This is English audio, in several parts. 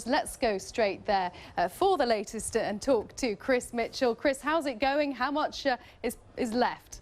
course, let's go straight there for the latest and talk to Chris Mitchell. Chris, how's it going? How much is left?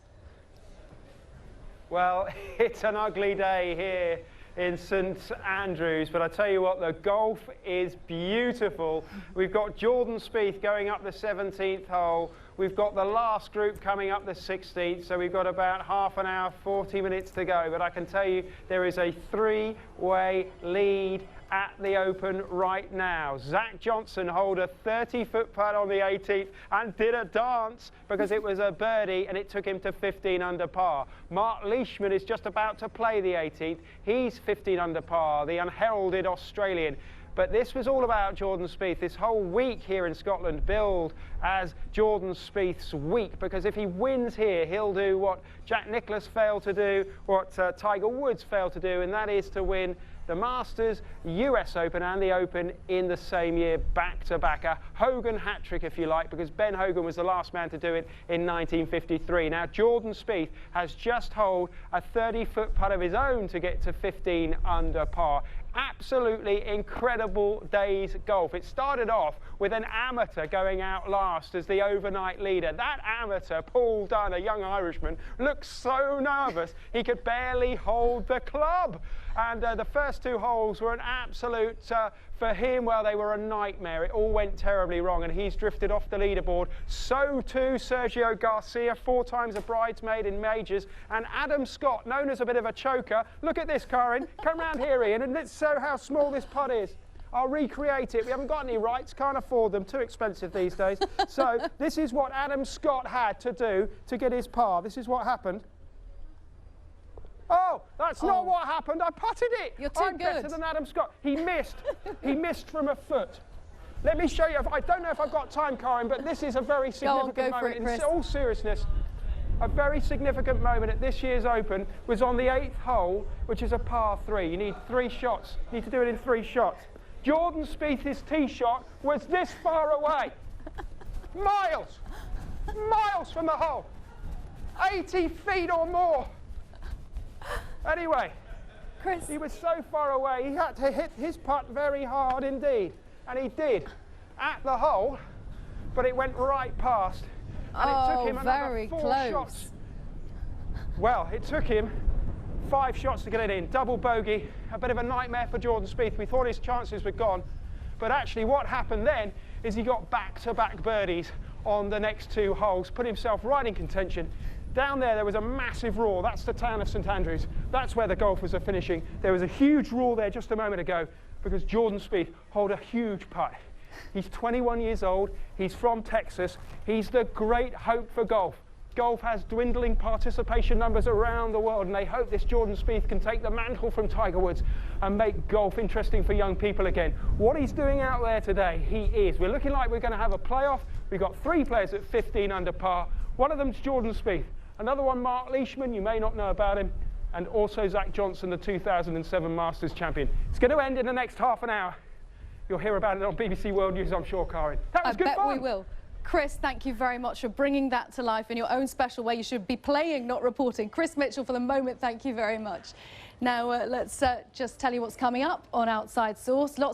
Well, it's an ugly day here in St Andrews, but I tell you what, the golf is beautiful. We've got Jordan Spieth going up the 17th hole. We've got the last group coming up the 16th, so we've got about half an hour, 40 minutes to go. But I can tell you there is a three-way lead at the Open right now. Zach Johnson holed a 30-foot putt on the 18th and did a dance because it was a birdie and it took him to 15 under par. Mark Leishman is just about to play the 18th. He's 15 under par, the unheralded Australian. But this was all about Jordan Spieth. This whole week here in Scotland billed as Jordan Spieth's week, because if he wins here, he'll do what Jack Nicklaus failed to do, what Tiger Woods failed to do, and that is to win the Masters, US Open and the Open in the same year, back-to-back. A Hogan hat-trick, if you like, because Ben Hogan was the last man to do it in 1953. Now, Jordan Spieth has just holed a 30-foot putt of his own to get to 15 under par. Absolutely incredible day's golf. It started off with an amateur going out last as the overnight leader. That amateur, Paul Dunn, a young Irishman, looked so nervous he could barely hold the club. And the first two holes were an absolute, for him, well, they were a nightmare. It all went terribly wrong, and he's drifted off the leaderboard. So too Sergio Garcia, 4 times a bridesmaid in majors, and Adam Scott, known as a bit of a choker. Look at this, Karin. Come round here, Ian, and let's show how small this putt is. I'll recreate it. We haven't got any rights, can't afford them, too expensive these days. So this is what Adam Scott had to do to get his par. This is what happened. Oh, that's not what happened. I putted it. You're too I'm good. better than Adam Scott. He missed. He missed from a foot. Let me show you. I don't know if I've got time, Karin, but this is a very significant moment. In all seriousness, a very significant moment at this year's Open was on the 8th hole, which is a par 3. You need 3 shots. You need to do it in 3 shots. Jordan Spieth's tee shot was this far away. Miles from the hole. 80 feet or more. Anyway, Chris, he was so far away, he had to hit his putt very hard indeed. And he did at the hole, but it went right past. And it took him another 4 shots. Well, it took him 5 shots to get it in. Double bogey, a bit of a nightmare for Jordan Spieth. We thought his chances were gone. But actually what happened then is he got back-to-back birdies on the next 2 holes, put himself right in contention. Down there was a massive roar. That's the town of St Andrews. That's where the golfers are finishing. There was a huge roar there just a moment ago because Jordan Spieth holed a huge putt. He's 21 years old. He's from Texas. He's the great hope for golf. Golf has dwindling participation numbers around the world, and they hope this Jordan Spieth can take the mantle from Tiger Woods and make golf interesting for young people again. What he's doing out there today, he is. We're looking like we're going to have a playoff. We've got 3 players at 15 under par. One of them's Jordan Spieth. Another one, Mark Leishman, you may not know about him, and also Zach Johnson, the 2007 Masters champion. It's going to end in the next half an hour. You'll hear about it on BBC World News, I'm sure, Karin. That was good fun. I bet we will. Chris, thank you very much for bringing that to life in your own special way. You should be playing, not reporting. Chris Mitchell, for the moment, thank you very much. Now, let's just tell you what's coming up on Outside Source.